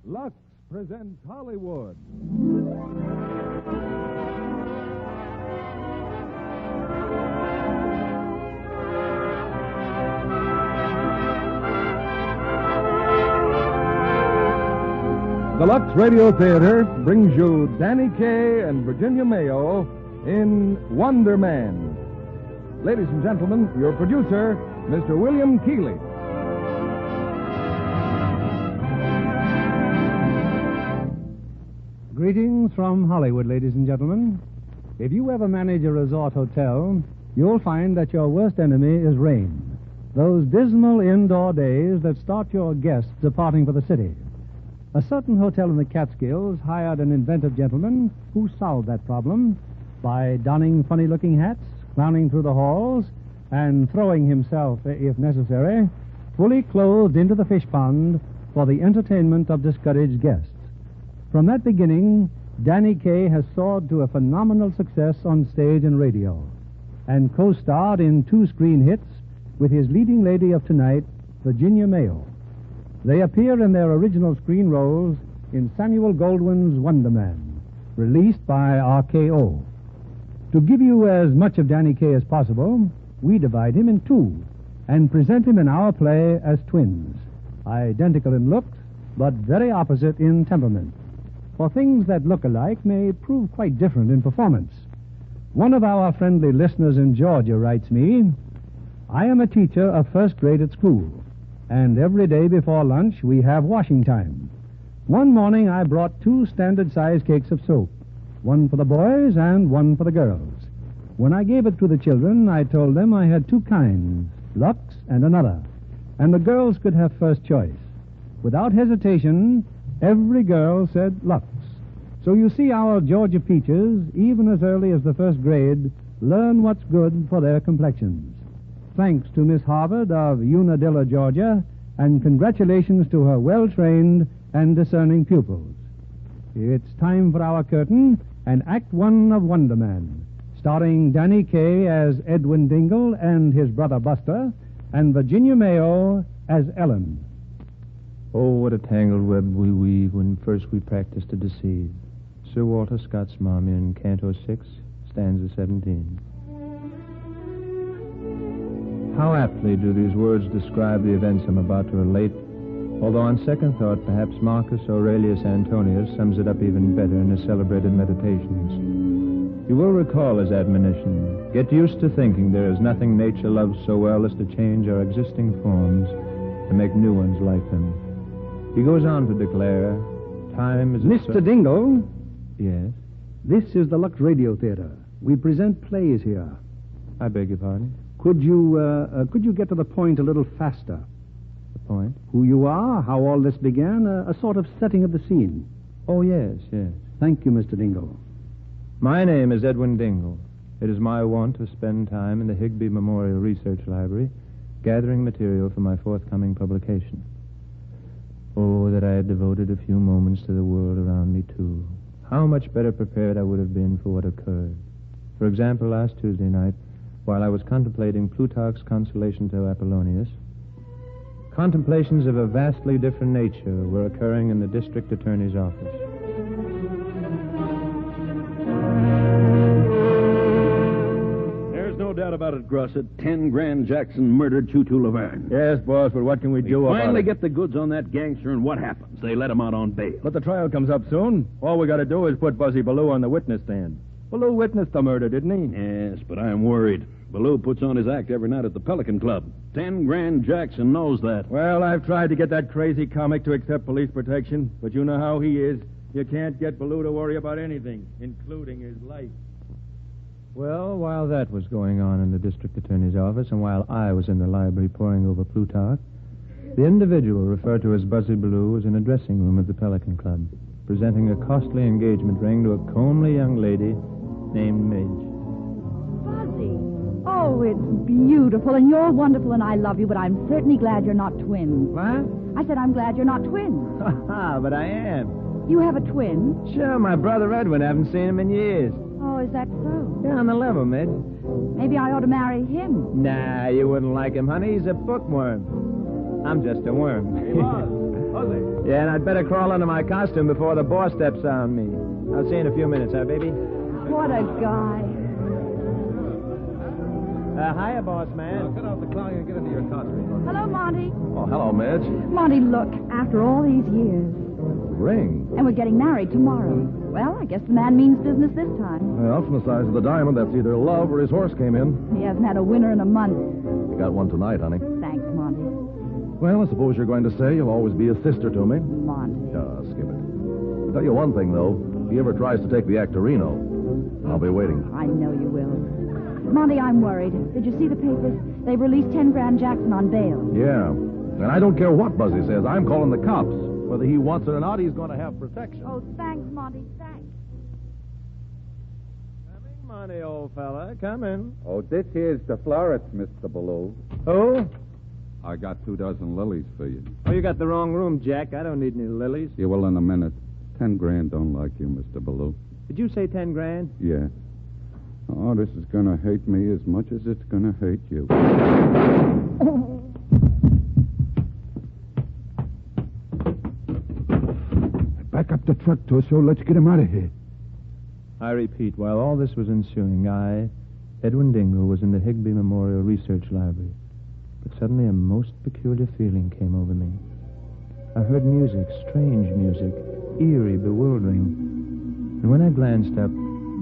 Lux presents Hollywood. The Lux Radio Theatre brings you Danny Kaye and Virginia Mayo in Wonder Man. Ladies and gentlemen, your producer, Mr. William Keeley. Greetings from Hollywood, ladies and gentlemen. If you ever manage a resort hotel, you'll find that your worst enemy is rain. Those dismal indoor days that start your guests departing for the city. A certain hotel in the Catskills hired an inventive gentleman who solved that problem by donning funny-looking hats, clowning through the halls, and throwing himself, if necessary, fully clothed into the fish pond for the entertainment of discouraged guests. From that beginning, Danny Kaye has soared to a phenomenal success on stage and radio, and co-starred in 2 screen hits with his leading lady of tonight, Virginia Mayo. They appear in their original screen roles in Samuel Goldwyn's Wonder Man, released by RKO. To give you as much of Danny Kaye as possible, we divide him in 2 and present him in our play as twins, identical in looks, but very opposite in temperament. For things that look alike may prove quite different in performance. One of our friendly listeners in Georgia writes me, "I am a teacher of first grade at school, and every day before lunch we have washing time. One morning I brought 2 standard-sized cakes of soap, one for the boys and one for the girls. When I gave it to the children, I told them I had 2 kinds, Lux and another, and the girls could have first choice. Without hesitation, every girl said Lux. So you see our Georgia peaches, even as early as the first grade, learn what's good for their complexions. Thanks to Miss Harvard of Unadilla, Georgia, and congratulations to her well-trained and discerning pupils. It's time for our curtain and Act 1 of Wonder Man, starring Danny Kaye as Edwin Dingle and his brother Buster, and Virginia Mayo as Ellen. Oh, what a tangled web we weave when first we practice to deceive. Sir Walter Scott's Mom in Canto 6, stanza 17. How aptly do these words describe the events I'm about to relate, although on second thought, perhaps Marcus Aurelius Antonius sums it up even better in his celebrated Meditations. You will recall his admonition, "Get used to thinking there is nothing nature loves so well as to change our existing forms and make new ones like them." He goes on to declare, time is... Mr. Dingle? Yes? This is the Lux Radio Theatre. We present plays here. I beg your pardon? Could you get to the point a little faster? The point? Who you are, how all this began, a sort of setting of the scene. Oh, yes. Thank you, Mr. Dingle. My name is Edwin Dingle. It is my wont to spend time in the Higbee Memorial Research Library gathering material for my forthcoming publication. Oh, that I had devoted a few moments to the world around me, too. How much better prepared I would have been for what occurred. For example, last Tuesday night, while I was contemplating Plutarch's Consolation to Apollonius, contemplations of a vastly different nature were occurring in the district attorney's office. There's no doubt about it, Grosset. 10 Grand Jackson murdered Tutu Laverne. Yes, boss, but what can we do about it? Finally get the goods on that gangster, and what happens? They let him out on bail. But the trial comes up soon. All we got to do is put Buzzy Bellew on the witness stand. Bellew witnessed the murder, didn't he? Yes, but I'm worried. Bellew puts on his act every night at the Pelican Club. 10 Grand Jackson knows that. Well, I've tried to get that crazy comic to accept police protection, but you know how he is. You can't get Bellew to worry about anything, including his life. Well, while that was going on in the district attorney's office, and while I was in the library poring over Plutarch, the individual referred to as Buzzy Bellew was in a dressing room at the Pelican Club, presenting a costly engagement ring to a comely young lady named Midge. Buzzy. Oh, it's beautiful, and you're wonderful, and I love you, but I'm certainly glad you're not twins. What? I said I'm glad you're not twins. But I am. You have a twin? Sure, my brother Edwin. I haven't seen him in years. Oh, is that so? Yeah, on the level, Midge. Maybe I ought to marry him. Nah, you wouldn't like him, honey. He's a bookworm. I'm just a worm. Hey, boss. Buzzy. Yeah, and I'd better crawl under my costume before the boss steps on me. I'll see you in a few minutes, huh, baby? What a guy. Hiya, boss man. Cut out the clown and get into your costume. Hello, Monty. Oh, hello, Midge. Monty, look, after all these years. Ring. And we're getting married tomorrow. Well, I guess the man means business this time. Well, from the size of the diamond, that's either love or his horse came in. He hasn't had a winner in a month. You got one tonight, honey. Thanks, Monty. Well, I suppose you're going to say you'll always be a sister to me. Monty. Skip it. I'll tell you one thing, though. If he ever tries to take the act to Reno, I'll be waiting. I know you will. Monty, I'm worried. Did you see the papers? They've released 10 Grand Jackson on bail. Yeah. And I don't care what Buzzy says. I'm calling the cops. Whether he wants it or not, he's going to have protection. Oh, thanks, Monty. Thanks. Coming, Monty, old fella. Come in. Oh, this here's the florist, Mr. Bellew. Oh? I got 24 lilies for you. Oh, you got the wrong room, Jack. I don't need any lilies. You will in a minute. 10 grand don't like you, Mr. Bellew. Did you say 10 grand? Yeah. Oh, this is going to hate me as much as it's going to hate you. Back up the truck, Torso. Let's get him out of here. I repeat, while all this was ensuing, I, Edwin Dingle, was in the Higbee Memorial Research Library. But suddenly a most peculiar feeling came over me. I heard music, strange music, eerie, bewildering. And when I glanced up,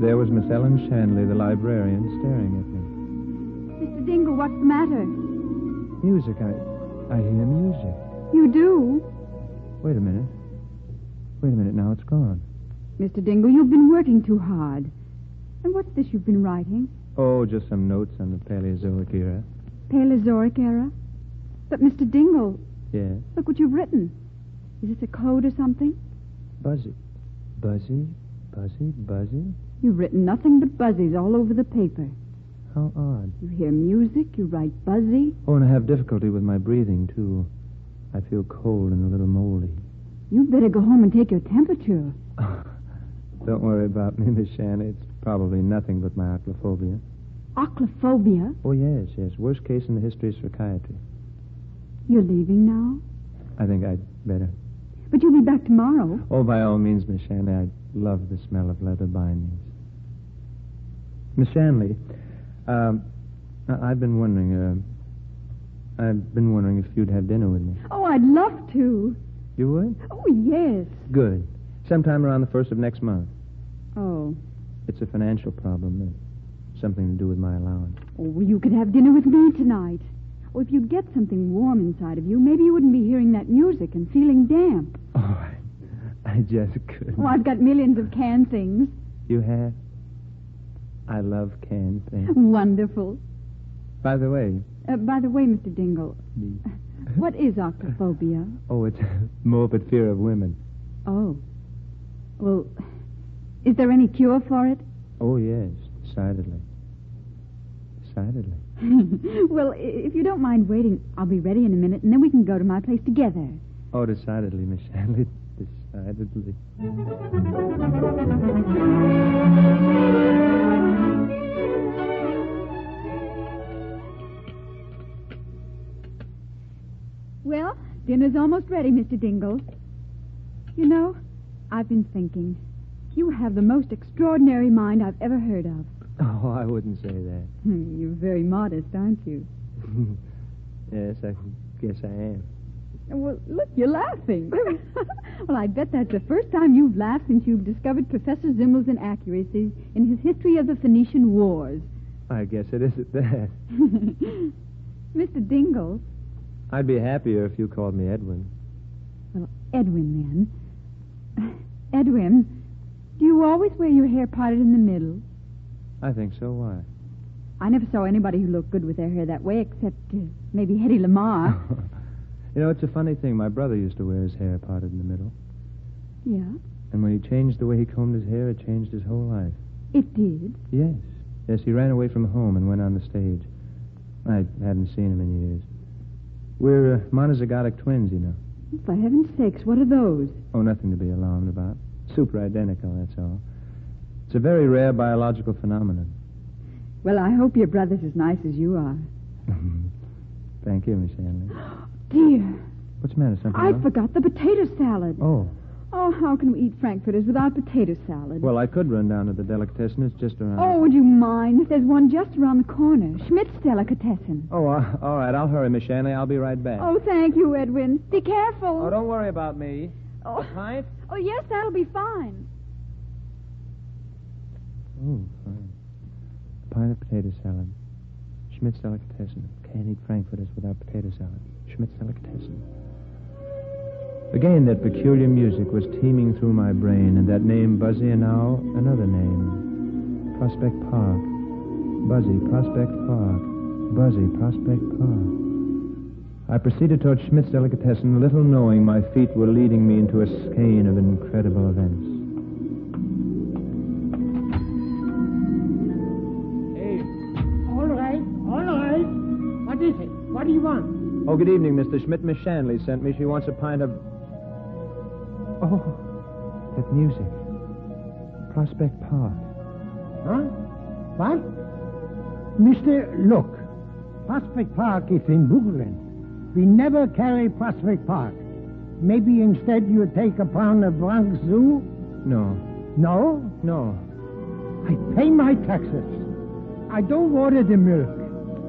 there was Miss Ellen Shanley, the librarian, staring at me. Mr. Dingle, what's the matter? Music, I hear music. You do? Wait a minute. Now it's gone. Mr. Dingle, you've been working too hard. And what's this you've been writing? Oh, just some notes on the Paleozoic era. Paleozoic era? But, Mr. Dingle, Yes. look what you've written. Is this a code or something? Buzzy. Buzzy? Buzzy? Buzzy? You've written nothing but buzzies all over the paper. How odd. You hear music, you write buzzy. Oh, and I have difficulty with my breathing, too. I feel cold and a little moldy. You'd better go home and take your temperature. Don't worry about me, Miss Shannon. It's probably nothing but my acrophobia. Acrophobia? Oh, yes. Worst case in the history of psychiatry. You're leaving now? I think I'd better. But you'll be back tomorrow. Oh, by all means, Miss Shanley. I love the smell of leather bindings. Miss Shanley, I've been wondering if you'd have dinner with me. Oh, I'd love to. You would? Oh, yes. Good. Sometime around the 1st of next month. Oh. It's a financial problem. Something to do with my allowance. Oh, well, you could have dinner with me tonight. Oh, if you'd get something warm inside of you, maybe you wouldn't be hearing that music and feeling damp. Oh, I just couldn't. Oh, I've got millions of canned things. You have? I love canned things. Wonderful. By the way... Mr. Dingle, what is acrophobia? Oh, it's morbid fear of women. Oh. Well, is there any cure for it? Oh, yes, decidedly. Decidedly. Well, if you don't mind waiting, I'll be ready in a minute, and then we can go to my place together. Oh, decidedly, Miss Shanley. Decidedly. Well, dinner's almost ready, Mr. Dingle. You know, I've been thinking. You have the most extraordinary mind I've ever heard of. Oh, I wouldn't say that. You're very modest, aren't you? Yes, I guess I am. Well, look, you're laughing. Well, I bet that's the first time you've laughed since you've discovered Professor Zimmel's inaccuracies in his history of the Phoenician Wars. I guess it is at that. Mr. Dingle. I'd be happier if you called me Edwin. Well, Edwin, then. Edwin, do you always wear your hair parted in the middle? I think so. Why? I never saw anybody who looked good with their hair that way, except maybe Hedy Lamarr. You know, it's a funny thing. My brother used to wear his hair parted in the middle. Yeah? And when he changed the way he combed his hair, it changed his whole life. It did? Yes. Yes, he ran away from home and went on the stage. I hadn't seen him in years. We're monozygotic twins, you know. For heaven's sakes, what are those? Oh, nothing to be alarmed about. Super identical, that's all. It's a very rare biological phenomenon. Well, I hope your brother's as nice as you are. Thank you, Miss Hanley. Dear. What's the matter? Something I wrong? forgot the potato salad. Oh. Oh, how can we eat frankfurters without potato salad? Well, I could run down to the delicatessen. It's just around. Oh, would you mind? There's one just around the corner. Schmidt's Delicatessen. Oh, all right. I'll hurry, Miss Shanley. I'll be right back. Oh, thank you, Edwin. Be careful. Oh, don't worry about me. Oh. A pint? Oh, yes, that'll be fine. Oh, fine. A pint of potato salad. Schmidt's Delicatessen. Can't eat frankfurters without potato salad. Schmidt's Delicatessen. Again, that peculiar music was teeming through my brain, and that name, Buzzy, and now another name. Prospect Park. Buzzy, Prospect Park. Buzzy, Prospect Park. I proceeded toward Schmidt's Delicatessen, little knowing my feet were leading me into a skein of incredible events. Hey, all right. What is it? What do you want? Oh, good evening, Mr. Schmidt. Miss Shanley sent me. She wants a pint of... Oh, that music. Prospect Park. Huh? What? Mister, look. Prospect Park is in Brooklyn. We never carry Prospect Park. Maybe instead you take a pound of Bronx Zoo? No. No? No. I pay my taxes. I don't order the milk.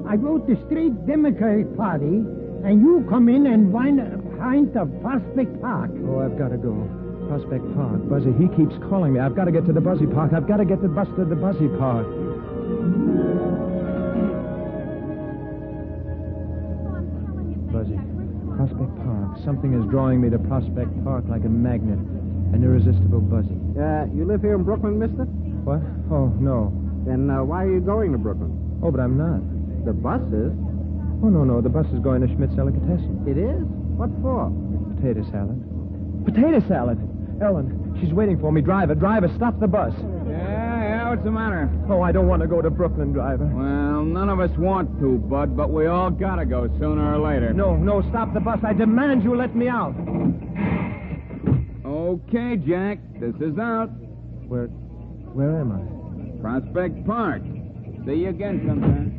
I vote the Straight Democratic Party, and you come in and find a pint of Prospect Park. Oh, I've got to go. Prospect Park. Buzzy, he keeps calling me. I've got to get to the Buzzy Park. I've got to get to Buster the Buzzy Park. Buzzy. Prospect Park. Something is drawing me to Prospect Park like a magnet. An irresistible Buzzy. You live here in Brooklyn, mister? What? Oh, no. Then why are you going to Brooklyn? Oh, but I'm not. The bus is. Oh, no. The bus is going to Schmidt's Delicatessen. It is? What for? Potato salad. Potato salad? Ellen, she's waiting for me. Driver, stop the bus. Yeah, what's the matter? Oh, I don't want to go to Brooklyn, driver. Well, none of us want to, Bud, but we all gotta go sooner or later. No, stop the bus. I demand you let me out. Okay, Jack, this is out. Where am I? Prospect Park. See you again sometime.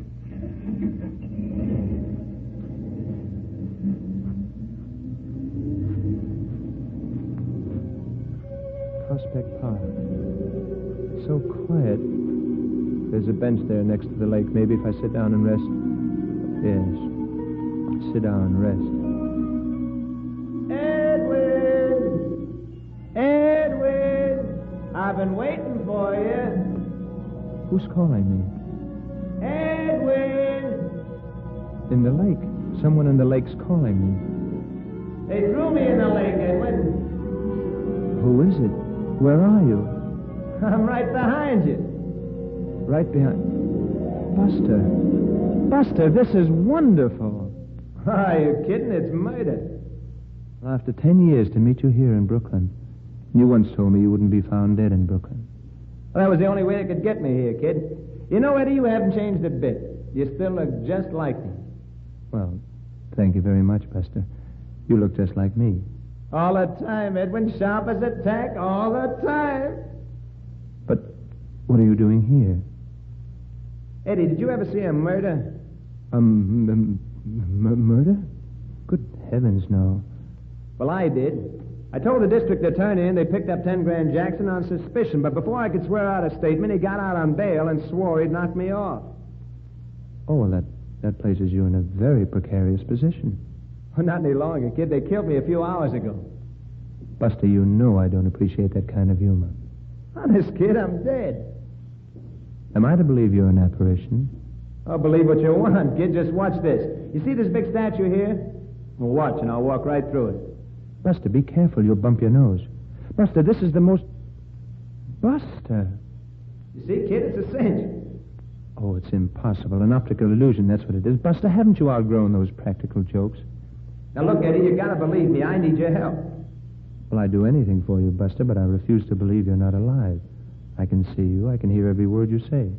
Prospect Park. So quiet. There's a bench there next to the lake. Maybe if I sit down and rest. Yes. Sit down and rest. Edwin! I've been waiting for you. Who's calling me? Edwin! In the lake. Someone in the lake's calling me. They threw me in the lake, Edwin. Who is it? Where are you? I'm right behind you. Right behind... Buster, this is wonderful. Are you kidding? It's murder. Well, after 10 years to meet you here in Brooklyn. You once told me you wouldn't be found dead in Brooklyn. Well, that was the only way it could get me here, kid. You know, Eddie, you haven't changed a bit. You still look just like me. Well, thank you very much, Buster. You look just like me. All the time, Edwin. Sharp as a tack, all the time. But what are you doing here? Eddie, did you ever see a murder? Murder? Good heavens, no. Well, I did. I told the district attorney and they picked up 10 grand Jackson on suspicion, but before I could swear out a statement, he got out on bail and swore he'd knock me off. Oh, well, that places you in a very precarious position. Well, not any longer, kid. They killed me a few hours ago. Buster, you know I don't appreciate that kind of humor. Honest, kid, I'm dead. Am I to believe you're an apparition? I'll believe what you want, kid. Just watch this. You see this big statue here? Well, watch, and I'll walk right through it. Buster, be careful. You'll bump your nose. Buster, this is the most... Buster. You see, kid, it's a cinch. Oh, it's impossible. An optical illusion, that's what it is. Buster, haven't you outgrown those practical jokes? Now, look, Eddie, you gotta believe me. I need your help. Well, I'd do anything for you, Buster, but I refuse to believe you're not alive. I can see you. I can hear every word you say.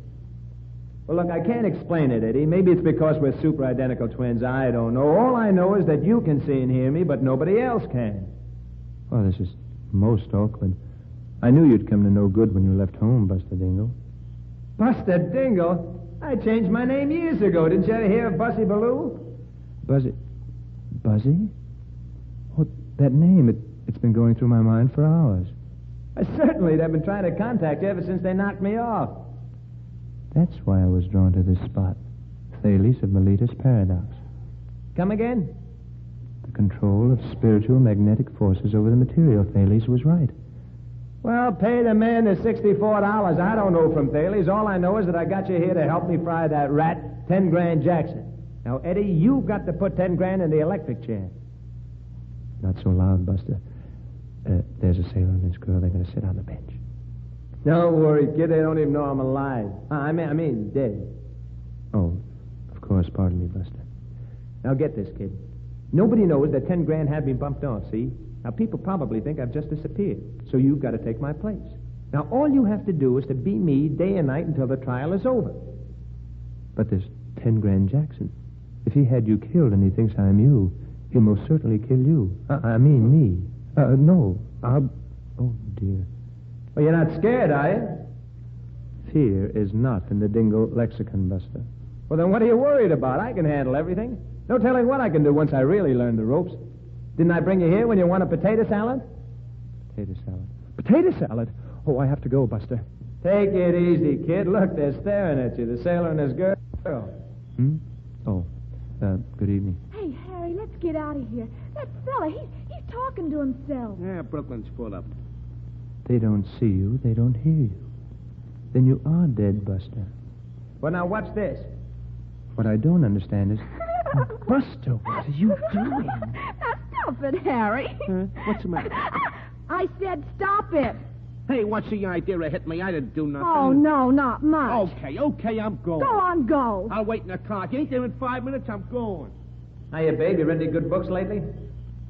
Well, look, I can't explain it, Eddie. Maybe it's because we're super identical twins. I don't know. All I know is that you can see and hear me, but nobody else can. Oh, this is most awkward. I knew you'd come to no good when you left home, Buster Dingle. Buster Dingle? I changed my name years ago. Didn't you ever hear of Buzzy Bellew? Buzzy? Oh, that name, it's been going through my mind for hours. Certainly, they've been trying to contact you ever since they knocked me off. That's why I was drawn to this spot. Thales of Miletus Paradox. Come again? The control of spiritual magnetic forces over the material. Thales was right. Well, pay the man the $64. I don't know from Thales. All I know is that I got you here to help me fry that rat, 10 grand Jackson. Now, Eddie, you've got to put 10 grand in the electric chair. Not so loud, Buster. There's a sailor and this girl. They're going to sit on the bench. Don't worry, kid. They don't even know I'm alive. I mean, dead. Oh, of course. Pardon me, Buster. Now, get this, kid. Nobody knows that 10 grand had me bumped off, see? Now, people probably think I've just disappeared. So you've got to take my place. Now, all you have to do is to be me day and night until the trial is over. But there's 10 grand Jackson. If he had you killed and he thinks I'm you, he'll most certainly kill you. I mean me. No. Oh, dear. Well, you're not scared, are you? Fear is not in the Dingle lexicon, Buster. Well, then what are you worried about? I can handle everything. No telling what I can do once I really learn the ropes. Didn't I bring you here when you want a potato salad? Potato salad. Potato salad? Oh, I have to go, Buster. Take it easy, kid. Look, they're staring at you, the sailor and his girl. Oh, good evening. Hey, Harry, let's get out of here. That fella, he's talking to himself. Yeah, Brooklyn's full up. They don't see you. They don't hear you. Then you are dead, Buster. Well, now, watch this. What I don't understand is... Buster, what are you doing? Now, stop it, Harry. What's the matter? I said stop it. Hey, what's the idea of hitting me? I didn't do nothing. Oh, no, not much. Okay, I'm going. Go on, go. I'll wait in the car. If you ain't there in 5 minutes, I'm going. Hiya, babe. You read any good books lately?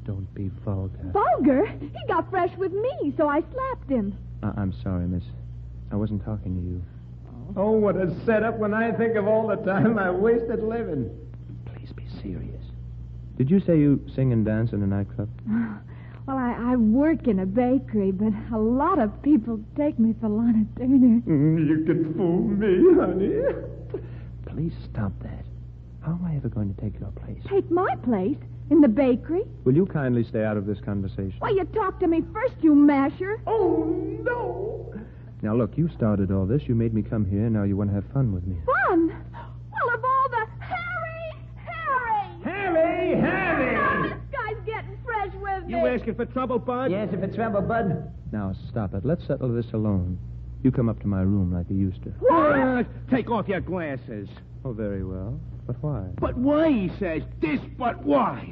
Don't be vulgar. Vulgar? He got fresh with me, so I slapped him. I'm sorry, miss. I wasn't talking to you. Oh, what a setup when I think of all the time I wasted living. Please be serious. Did you say you sing and dance in a nightclub? Well, I work in a bakery, but a lot of people take me for Lana Turner. You can fool me, honey. Please stop that. How am I ever going to take your place? Take my place? In the bakery? Will you kindly stay out of this conversation? Why, you talk to me first, you masher. Oh, no. Now, look, you started all this. You made me come here, and now you want to have fun with me. Fun? Well, of all the... Harry! Oh, this guy's getting fresh with me. You asking for trouble, Bud? Yes, if it's trouble, Bud. Now, stop it. Let's settle this alone. You come up to my room like you used to. What? Take off your glasses. Oh, very well. But why? But why, he says. This, but why?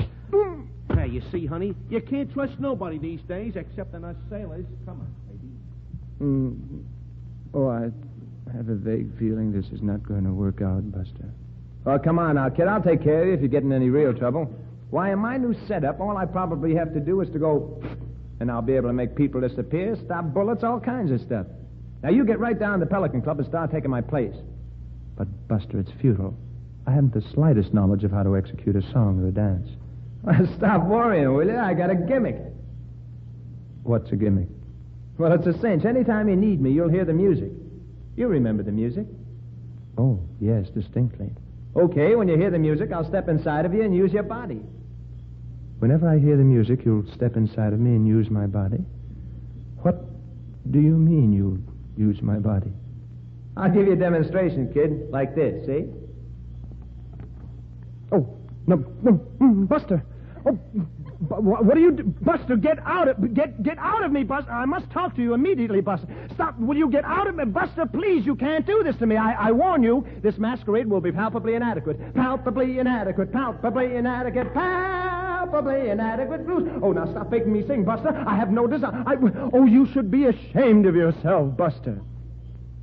Hey, you see, honey, you can't trust nobody these days except in us sailors. Come on, baby. Oh, I have a vague feeling this is not going to work out, Buster. Oh, come on now, kid. I'll take care of you if you get in any real trouble. Why, in my new setup, all I probably have to do is to go... And I'll be able to make people disappear, stop bullets, all kinds of stuff. Now, you get right down to the Pelican Club and start taking my place. But, Buster, it's futile. I haven't the slightest knowledge of how to execute a song or a dance. Stop worrying, will you? I got a gimmick. What's a gimmick? Well, it's a cinch. Anytime you need me, you'll hear the music. You remember the music? Oh, yes, distinctly. Okay, when you hear the music, I'll step inside of you and use your body. Whenever I hear the music, you'll step inside of me and use my body? What do you mean you'll use my body? I'll give you a demonstration, kid, like this, see? Oh, no, Buster. Oh, what are you do? Buster, get out of me, Buster. I must talk to you immediately, Buster. Stop. Will you get out of me? Buster, please, you can't do this to me. I warn you, this masquerade will be palpably inadequate. Palpably inadequate. Palpably inadequate. Palpably inadequate. Oh, now stop making me sing, Buster. I have no desire. Oh, you should be ashamed of yourself, Buster.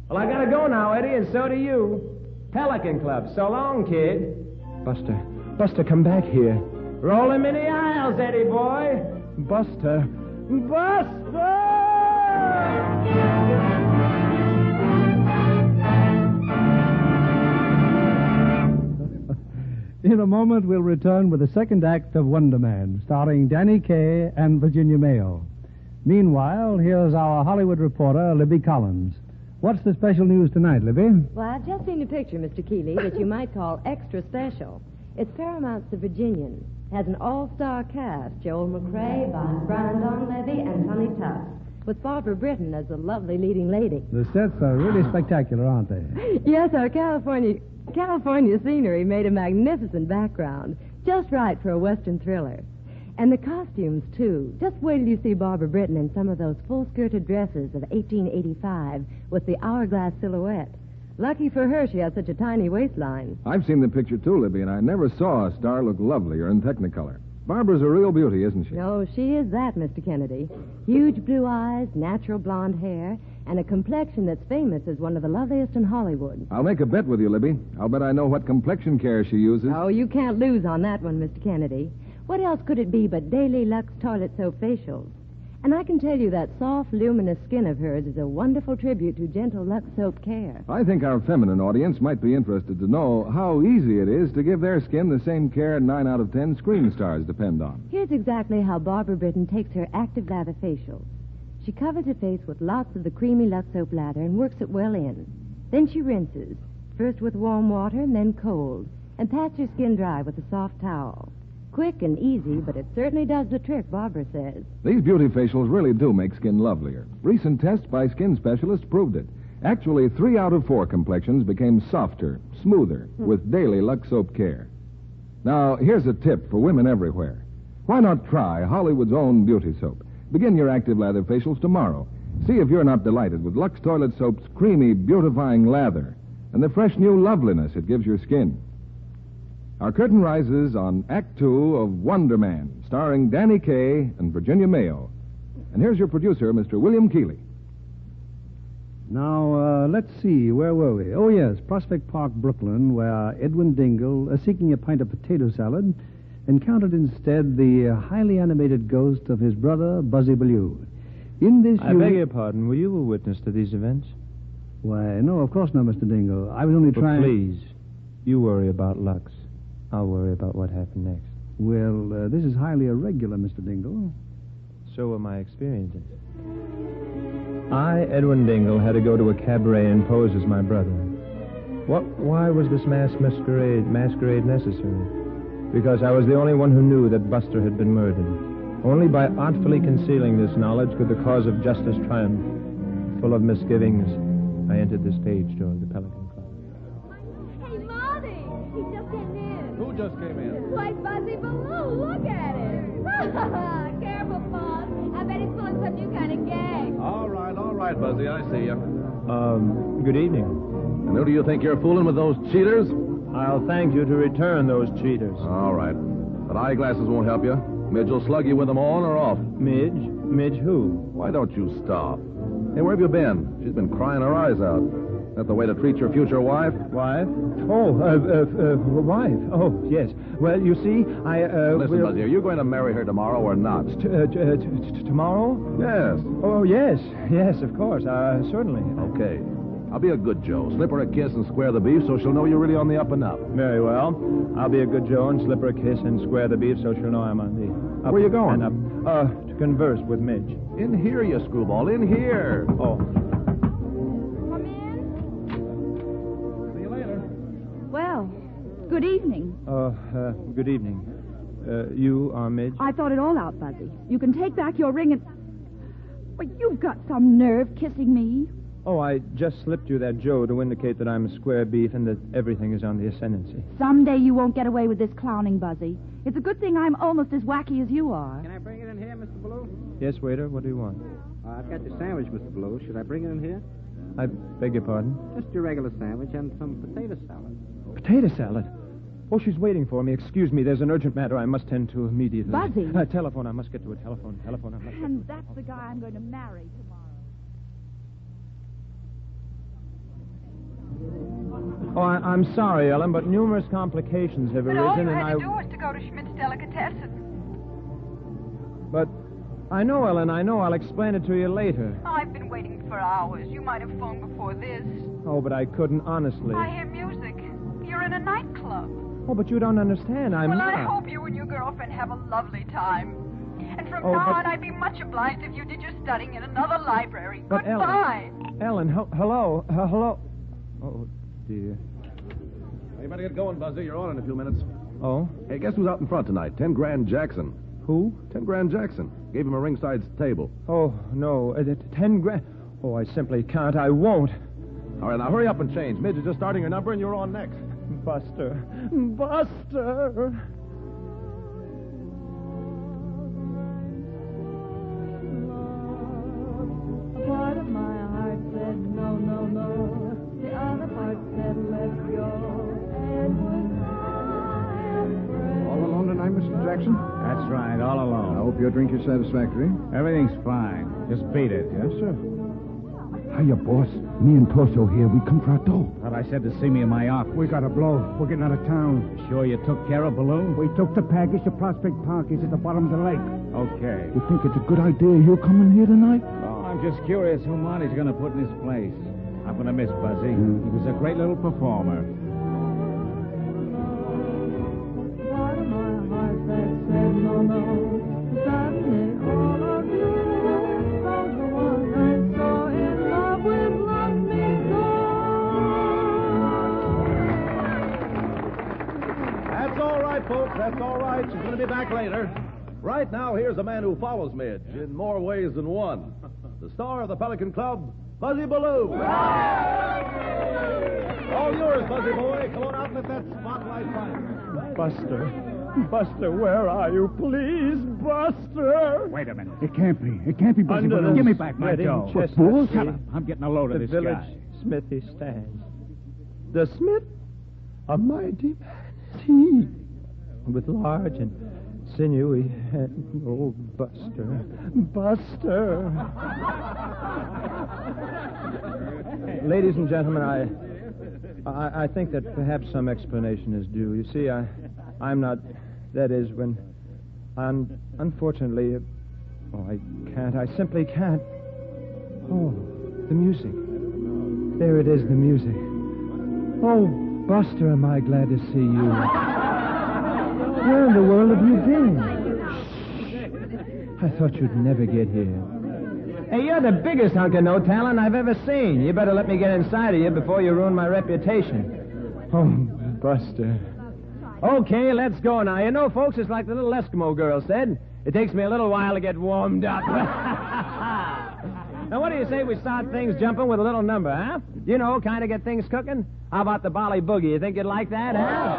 Well, I gotta go now, Eddie, and so do you. Pelican Club. So long, kid. Buster, come back here. Roll him in the aisles, Eddie boy. Buster. In a moment, we'll return with the second act of Wonder Man, starring Danny Kaye and Virginia Mayo. Meanwhile, here's our Hollywood reporter, Libby Collins. What's the special news tonight, Libby? Well, I've just seen a picture, Mr. Keeley, that you might call extra special. It's Paramount's The Virginian. Has an all-star cast, Joel McRae, Brian Donlevy, and Sonny Tufts, with Barbara Britton as the lovely leading lady. The sets are really spectacular, aren't they? Yes, our California scenery made a magnificent background, just right for a Western thriller. And the costumes, too. Just wait till you see Barbara Britton in some of those full-skirted dresses of 1885 with the hourglass silhouette. Lucky for her she has such a tiny waistline. I've seen the picture, too, Libby, and I never saw a star look lovelier in Technicolor. Barbara's a real beauty, isn't she? No, she is that, Mr. Kennedy. Huge blue eyes, natural blonde hair, and a complexion that's famous as one of the loveliest in Hollywood. I'll make a bet with you, Libby. I'll bet I know what complexion care she uses. Oh, you can't lose on that one, Mr. Kennedy. What else could it be but daily Lux toilet soap facials? And I can tell you that soft, luminous skin of hers is a wonderful tribute to gentle Lux soap care. I think our feminine audience might be interested to know how easy it is to give their skin the same care 9 out of 10 screen stars depend on. Here's exactly how Barbara Britton takes her active lather facial. She covers her face with lots of the creamy Lux soap lather and works it well in. Then she rinses, first with warm water and then cold, and pats her skin dry with a soft towel. Quick and easy, but it certainly does the trick, Barbara says. These beauty facials really do make skin lovelier. Recent tests by skin specialists proved it. Actually, 3 out of 4 complexions became softer, smoother, with daily Lux soap care. Now, here's a tip for women everywhere. Why not try Hollywood's own beauty soap? Begin your active lather facials tomorrow. See if you're not delighted with Lux Toilet Soap's creamy, beautifying lather and the fresh new loveliness it gives your skin. Our curtain rises on Act 2 of Wonder Man, starring Danny Kaye and Virginia Mayo. And here's your producer, Mr. William Keeley. Now, let's see, where were we? Oh, yes, Prospect Park, Brooklyn, where Edwin Dingle, seeking a pint of potato salad, encountered instead the highly animated ghost of his brother, Buzzy Bellew. In this... I beg your pardon, were you a witness to these events? Why, no, of course not, Mr. Dingle. I was only trying... Please, you worry about Lux. I'll worry about what happened next. Well, this is highly irregular, Mr. Dingle. So are my experiences. I, Edwin Dingle, had to go to a cabaret and pose as my brother. Why was this masquerade necessary? Because I was the only one who knew that Buster had been murdered. Only by artfully concealing this knowledge could the cause of justice triumph. Full of misgivings, I entered the stage door of the Pelican Club. Hey, Marty! He just came in. Who just came in? Why, Buzzy Bellew. Look at him. Careful, boss. I bet he's pulling some new kind of gag. All right, Buzzy, I see you. Good evening. And who do you think you're fooling with those cheaters? I'll thank you to return those cheaters. All right. But eyeglasses won't help you. Midge will slug you with them on or off. Midge? Midge who? Why don't you stop? Hey, where have you been? She's been crying her eyes out. That the way to treat your future wife? Wife? Oh, wife. Oh, yes. Well, you see, Listen, Buzzy, are you going to marry her tomorrow or not? Tomorrow? Yes. Oh, yes. Yes, of course. Certainly. Okay. I'll be a good Joe. Slip her a kiss and square the beef so she'll know you're really on the up and up. Very well. I'll be a good Joe and slip her a kiss and square the beef so she'll know I'm on the up. Where you going? And up. To converse with Midge. In here, you screwball. In here. Oh. Come in. See you later. Well, good evening. Good evening. You are Midge? I thought it all out, Buzzy. You can take back your ring and... Well, you've got some nerve kissing me. Oh, I just slipped you that Joe to indicate that I'm a square beef and that everything is on the ascendancy. Someday you won't get away with this clowning, Buzzy. It's a good thing I'm almost as wacky as you are. Can I bring it in here, Mr. Bellew? Yes, waiter, what do you want? I've got your sandwich, Mr. Bellew. Should I bring it in here? I beg your pardon? Just your regular sandwich and some potato salad. Potato salad? Oh, she's waiting for me. Excuse me, there's an urgent matter I must tend to immediately. Buzzy. Telephone, I must get to a telephone. Telephone, I must... And that's the guy I'm going to marry tomorrow. Oh, I'm sorry, Ellen, but numerous complications have arisen, all you and had to do was to go to Schmidt's Delicatessen. But I know, Ellen, I know. I'll explain it to you later. I've been waiting for hours. You might have phoned before this. Oh, but I couldn't, honestly. I hear music. You're in a nightclub. Oh, but you don't understand. I'm well, not. I hope you and your girlfriend have a lovely time. And from Oh, now but- on, I'd be much obliged if you did your studying in another library. But Goodbye. Ellen, hello. Oh, dear. You better get going, Buzzy. You're on in a few minutes. Oh? Hey, guess who's out in front tonight? 10 Grand Jackson. Who? 10 Grand Jackson. Gave him a ringside table. Oh, no. 10 grand. Oh, I simply can't. I won't. All right, now hurry up and change. Midge is just starting your number, and you're on next. Buster. Buster. Part of my heart said no, no, no. The other part said let's go. All alone tonight, Mr. Jackson? That's right, all alone. I hope your drink is satisfactory. Everything's fine. Just beat it. Yes, sir. Hiya, boss. Me and Torso here. We come for a dough. Thought I said to see me in my office. We got a blow. We're getting out of town. Sure you took care of Balloon? We took the package to Prospect Park. He's at the bottom of the lake. Okay. You think it's a good idea you coming here tonight? Oh, I'm just curious who Monty's going to put in his place. I'm going to miss Buzzy. He was a great little performer. Part of my heart that said no, no. Suddenly all of you, all the one I saw in love with love me gone. That's all right, folks. That's all right. She's going to be back later. Right now, here's a man who follows Midge in more ways than one. The star of the Pelican Club, Buzzy Bellew. All yours, Buzzy boy. Come on out and let that spotlight shine. Buster. Buster, where are you? Please, Buster. Wait a minute. It can't be. It can't be Buzzy Under Bellew. the Give me back my sweating dough. chestnut Bull? tree, Shut up. I'm getting a load of The this village guy. smithy stands. The smith, a mighty man is he. With large and sinewy hands. Oh, Buster. Buster. Ladies and gentlemen, I think that perhaps some explanation is due. You see, I'm not... That is, when... Unfortunately... I can't. I simply can't. Oh, the music. There it is, the music. Oh, Buster, am I glad to see you. Where in the world have you been? I thought you'd never get here. Hey, you're the biggest hunk of no talent I've ever seen. You better let me get inside of you before you ruin my reputation. Oh, Buster. Okay, let's go now. You know, folks, it's like the little Eskimo girl said. It takes me a little while to get warmed up. Now, what do you say we start things jumping with a little number, huh? You know, kind of get things cooking? How about the Bolly Boogie? You think you'd like that, huh?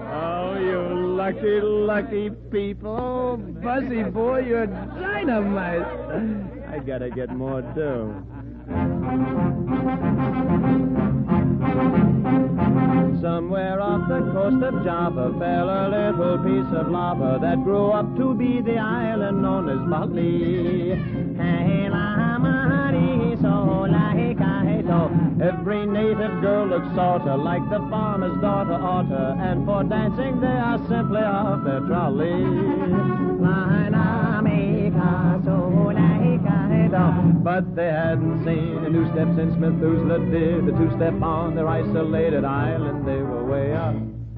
Oh, you lucky, lucky people. Oh, Buzzy boy, you're dynamite. I gotta get more dough. Somewhere off the coast of Java fell a little piece of lava that grew up to be the island known as Bali. Every native girl looks sorta like the farmer's daughter oughta, and for dancing they are simply off their trolley. But they hadn't seen a new step since Methuselah did the two-step on their isolated island. They were way up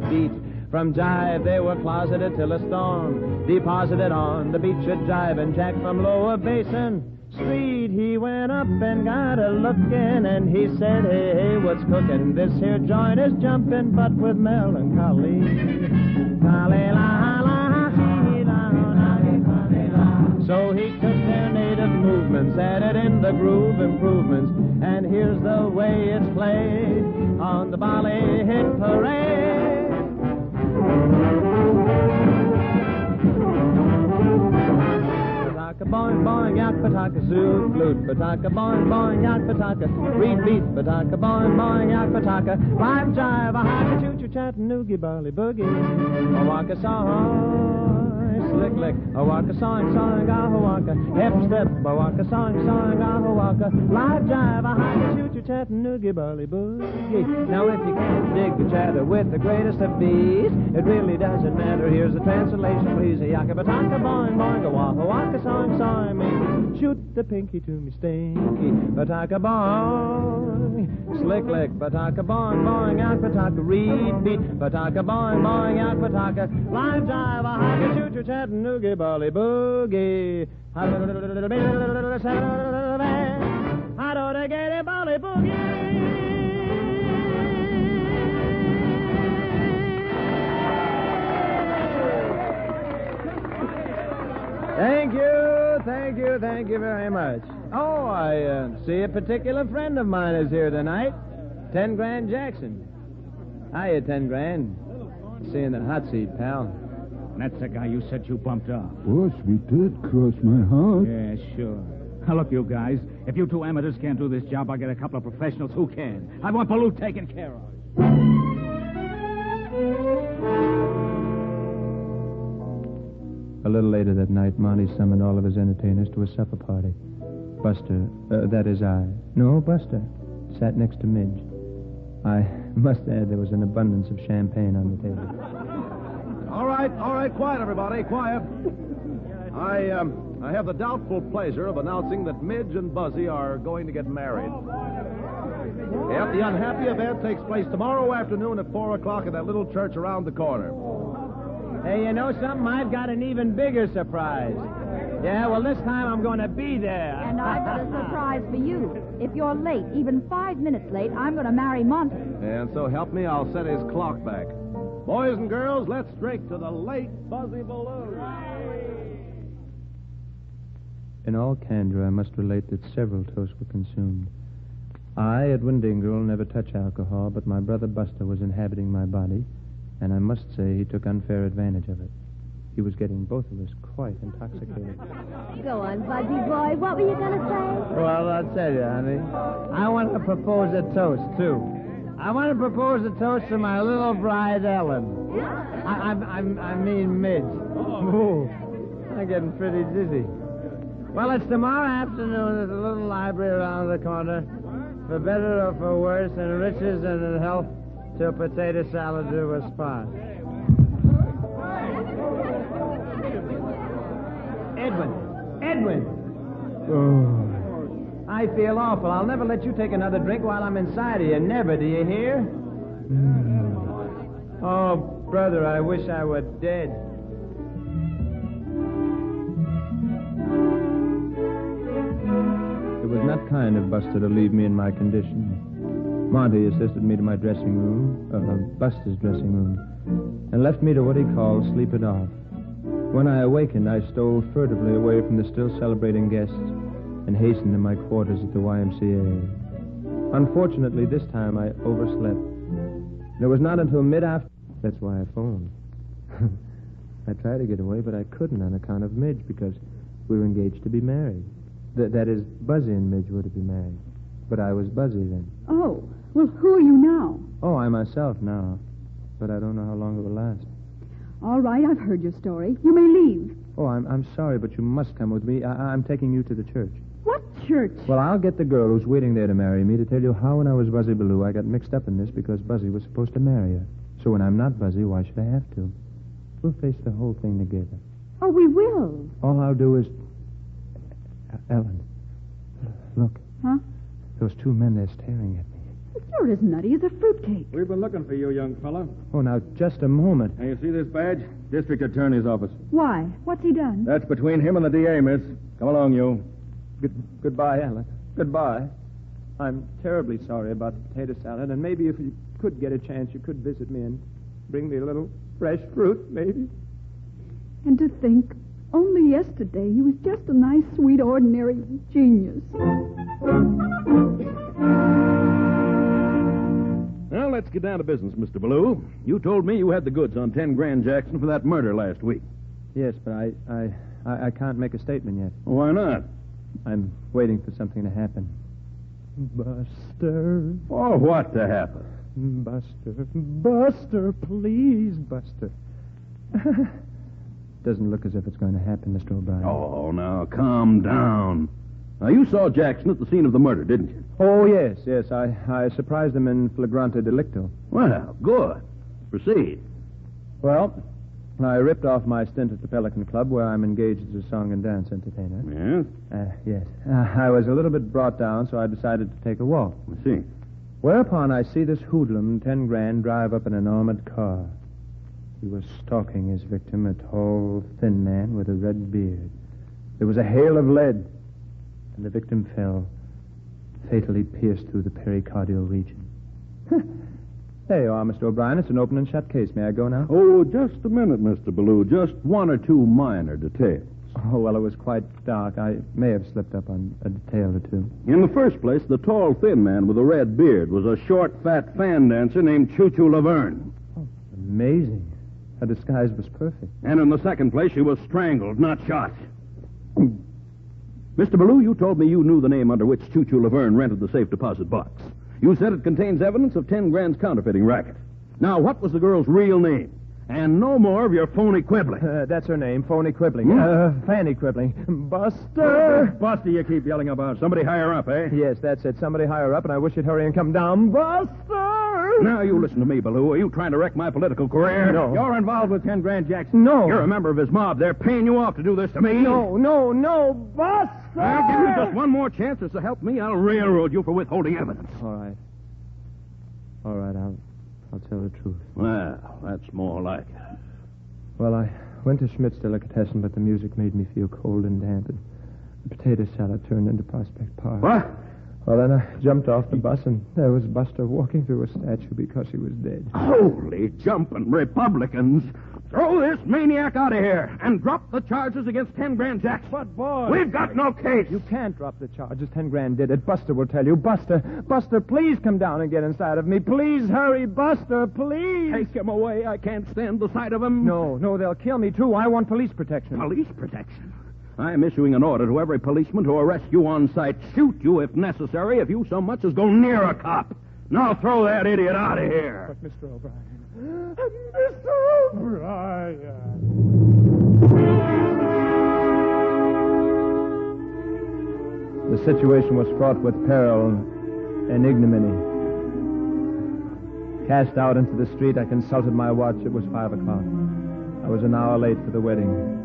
beat. From jive they were closeted till a storm deposited on the beach at Jive, and Jack from Lower Basin Street, he went up and got a lookin', and he said, hey, hey, what's cookin'? This here joint is jumpin', but with melancholy. So he took their native movements, added in the groove improvements, and here's the way it's played on the Bali Hit Parade. Pataka boing boing yak pataka zoot flute pataka boing boing yak pataka reed beat pataka boing boing yak pataka live jive a haka choo choo Chattanooga Bali boogie a waka song slick lick a waka song song a waka hip step a waka song song a waka live jive a haka choo choo Chattanooga Bali boogie. Now if you can't dig the chatter with the greatest of these, it really doesn't matter. Here's the translation, please. A yaka pataka boing boing a waka song song me shoot the pinky to me stinky pataka boing slick lick pataka boing boing yak pataka reed beat pataka boing boing yak pataka live jive a haka choo choo Chattanooga Bali boogie. How do they get a Bali boogie? Thank you very much. Oh, I see a particular friend of mine is here tonight. 10 Grand Jackson. Hiya, 10 Grand. Seeing the hot seat, pal. That's the guy you said you bumped off. Boss, we did cross my heart. Yeah, sure. Now, look, you guys, if you two amateurs can't do this job, I'll get a couple of professionals who can. I want Bellew taken care of. A little later that night, Monty summoned all of his entertainers to a supper party. Buster, that is I. No, Buster, sat next to Midge. I must add there was an abundance of champagne on the table. All right, quiet, everybody, quiet. I have the doubtful pleasure of announcing that Midge and Buzzy are going to get married. Yep, the unhappy event takes place tomorrow afternoon at 4 o'clock at that little church around the corner. Hey, you know something? I've got an even bigger surprise. Yeah, well, this time I'm going to be there. And I've got a surprise for you. If you're late, even 5 minutes late, I'm going to marry Monty. And so help me, I'll set his clock back. Boys and girls, let's drink to the late Buzzy Bellew. In all candor, I must relate that several toasts were consumed. I, Edwin Dingle, never touch alcohol, but my brother Buster was inhabiting my body, and I must say he took unfair advantage of it. He was getting both of us quite intoxicated. Go on, Buzzy boy. What were you going to say? Well, I'll tell you, honey. I want to propose a toast, too. I want to propose a toast to my little bride, Ellen. I mean Midge. Ooh, I'm getting pretty dizzy. Well, it's tomorrow afternoon at the little library around the corner. For better or for worse, in riches and in health, till potato salad do us part. Edwin! Oh. I feel awful. I'll never let you take another drink while I'm inside of you. Never, do you hear? Oh, brother, I wish I were dead. It was not kind of Buster to leave me in my condition. Monty assisted me to my dressing room, Buster's dressing room, and left me to what he called sleep it off. When I awakened, I stole furtively away from the still celebrating guests and hastened to my quarters at the YMCA. Unfortunately, this time I overslept. It was not until mid-afternoon. That's why I phoned. I tried to get away, but I couldn't on account of Midge because we were engaged to be married. That is, Buzzy and Midge were to be married. But I was Buzzy then. Oh, well, who are you now? Oh, I'm myself now. But I don't know how long it will last. All right, I've heard your story. You may leave. Oh, I'm sorry, but you must come with me. I'm taking you to the church. What church? Well, I'll get the girl who's waiting there to marry me to tell you how when I was Buzzy Bellew I got mixed up in this because Buzzy was supposed to marry her. So when I'm not Buzzy, why should I have to? We'll face the whole thing together. Oh, we will. All I'll do is... Ellen, look. Huh? Those two men, they're staring at me. You're as nutty as a fruitcake. We've been looking for you, young fella. Oh, now, just a moment. Now, you see this badge? District Attorney's Office. Why? What's he done? That's between him and the DA, miss. Come along, you. Goodbye, Ellen. Goodbye. I'm terribly sorry about the potato salad, and maybe if you could get a chance, you could visit me and bring me a little fresh fruit, maybe. And to think, only yesterday he was just a nice, sweet, ordinary genius. Well, let's get down to business, Mr. Bellew. You told me you had the goods on 10 Grand Jackson for that murder last week. Yes, but I can't make a statement yet. Why not? I'm waiting for something to happen. Buster. Oh, what to happen? Buster, please, Buster. Doesn't look as if it's going to happen, Mr. O'Brien. Oh, now, calm down. Now, you saw Jackson at the scene of the murder, didn't you? Oh, yes. I surprised him in flagrante delicto. Well, good. Proceed. Well, I ripped off my stint at the Pelican Club, where I'm engaged as a song and dance entertainer. Yes? Yes. I was a little bit brought down, so I decided to take a walk. I see. Whereupon I see this hoodlum, 10 Grand, drive up in an armored car. He was stalking his victim, a tall, thin man with a red beard. There was a hail of lead, and the victim fell, fatally pierced through the pericardial region. There you are, Mr. O'Brien. It's an open and shut case. May I go now? Oh, just a minute, Mr. Bellew. Just one or two minor details. Oh, well, it was quite dark. I may have slipped up on a detail or two. In the first place, the tall, thin man with a red beard was a short, fat fan dancer named Choo-Choo Laverne. Amazing. Her disguise was perfect. And in the second place, she was strangled, not shot. Mr. Bellew, you told me you knew the name under which Choo-Choo Laverne rented the safe deposit box. You said it contains evidence of 10 grand's counterfeiting racket. Now, what was the girl's real name? And no more of your phony quibbling. That's her name, phony quibbling. Fanny quibbling. Buster! Buster, you keep yelling about. Somebody higher up, eh? Yes, that's it. Somebody higher up, and I wish you'd hurry and come down. Buster! Now, you listen to me, Bellew. Are you trying to wreck my political career? No. You're involved with 10 Grand Jackson. No. You're a member of his mob. They're paying you off to do this to me. No, Buster! I'll give you just one more chance to help me. I'll railroad you for withholding evidence. All right, I'll tell the truth. Well, that's more like it. Well, I went to Schmidt's Delicatessen, but the music made me feel cold and damp, and the potato salad turned into Prospect Park. What? Well, then I jumped off the bus, and there was Buster walking through a statue because he was dead. Holy jumping Republicans. Throw this maniac out of here and drop the charges against 10 Grand Jackson. But, boy... We've got no case. You can't drop the charges. 10 grand did it. Buster will tell you. Buster, please come down and get inside of me. Please hurry, Buster, please. Take him away. I can't stand the sight of him. No, they'll kill me, too. I want police protection. Police protection? I'm issuing an order to every policeman to arrest you on sight, shoot you if necessary, if you so much as go near a cop. Now throw that idiot out of here. But, Mr. O'Brien... Mr. O'Brien... The situation was fraught with peril and ignominy. Cast out into the street, I consulted my watch. It was 5 o'clock. I was an hour late for the wedding.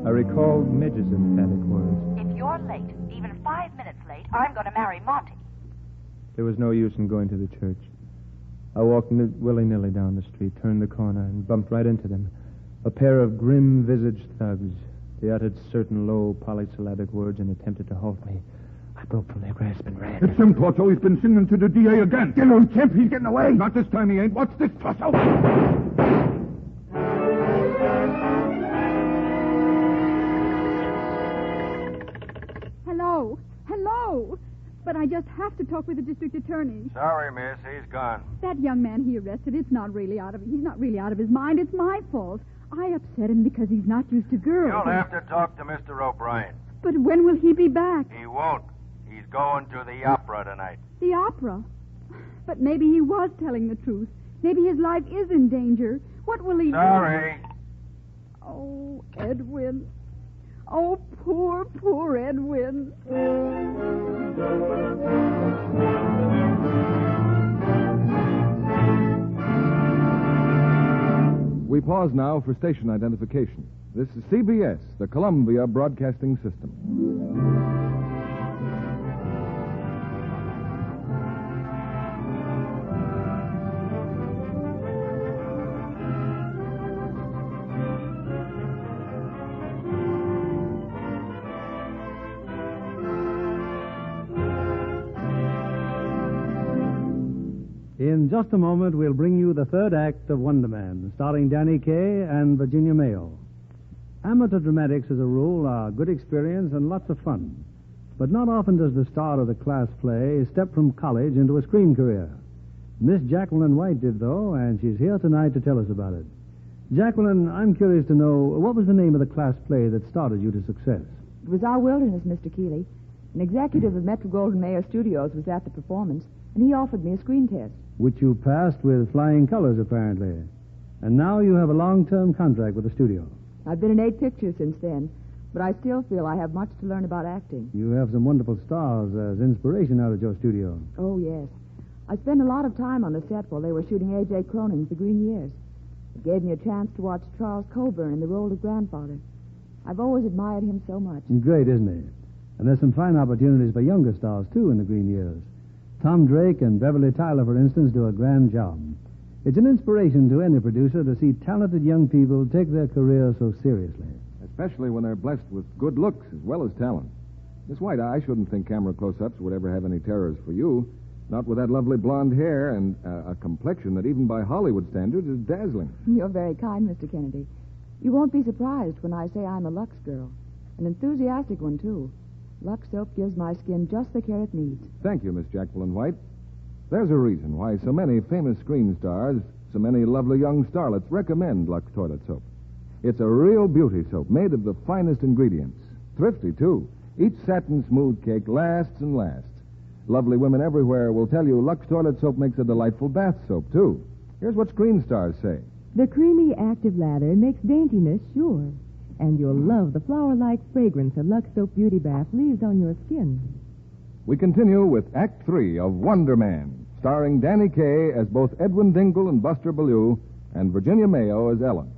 I recalled Midge's emphatic words. If you're late, even 5 minutes late, I'm going to marry Monty. There was no use in going to the church. I walked willy-nilly down the street, turned the corner, and bumped right into them. A pair of grim-visaged thugs. They uttered certain low, polysyllabic words and attempted to halt me. I broke from their grasp and ran. It's him, Torso. He's been singing to the DA again. Get on, Kemp. He's getting away. Not this time he ain't. What's this, Torso? Hello. But I just have to talk with the district attorney. Sorry, miss. He's gone. That young man he arrested, he's not really out of his mind. It's my fault. I upset him because he's not used to girls. You'll have to talk to Mr. O'Brien. But when will he be back? He won't. He's going to the opera tonight. The opera? But maybe he was telling the truth. Maybe his life is in danger. What will he do? Sorry. Oh, Edwin. Oh, poor Edwin. We pause now for station identification. This is CBS, the Columbia Broadcasting System. In just a moment, we'll bring you the third act of Wonder Man, starring Danny Kaye and Virginia Mayo. Amateur dramatics, as a rule, are good experience and lots of fun. But not often does the star of the class play step from college into a screen career. Miss Jacqueline White did, though, and she's here tonight to tell us about it. Jacqueline, I'm curious to know, what was the name of the class play that started you to success? It was Our Wilderness, Mr. Keeley. An executive of Metro-Goldwyn-Mayer Studios was at the performance, and he offered me a screen test. Which you passed with flying colors, apparently. And now you have a long-term contract with the studio. I've been in 8 pictures since then, but I still feel I have much to learn about acting. You have some wonderful stars as inspiration out at your studio. Oh, yes. I spent a lot of time on the set while they were shooting A.J. Cronin's The Green Years. It gave me a chance to watch Charles Coburn in the role of grandfather. I've always admired him so much. Great, isn't he? And there's some fine opportunities for younger stars, too, in The Green Years. Tom Drake and Beverly Tyler, for instance, do a grand job. It's an inspiration to any producer to see talented young people take their career so seriously. Especially when they're blessed with good looks as well as talent. Miss White, I shouldn't think camera close-ups would ever have any terrors for you. Not with that lovely blonde hair and a complexion that even by Hollywood standards is dazzling. You're very kind, Mr. Kennedy. You won't be surprised when I say I'm a Lux girl. An enthusiastic one, too. Lux soap gives my skin just the care it needs. Thank you, Miss Jacqueline White. There's a reason why so many famous screen stars, so many lovely young starlets recommend Lux toilet soap. It's a real beauty soap made of the finest ingredients. Thrifty, too. Each satin smooth cake lasts and lasts. Lovely women everywhere will tell you Lux toilet soap makes a delightful bath soap, too. Here's what screen stars say. The creamy, active lather makes daintiness sure. And you'll love the flower-like fragrance a Lux Soap Beauty Bath leaves on your skin. We continue with Act 3 of Wonder Man, starring Danny Kaye as both Edwin Dingle and Buster Bellew, and Virginia Mayo as Ellen.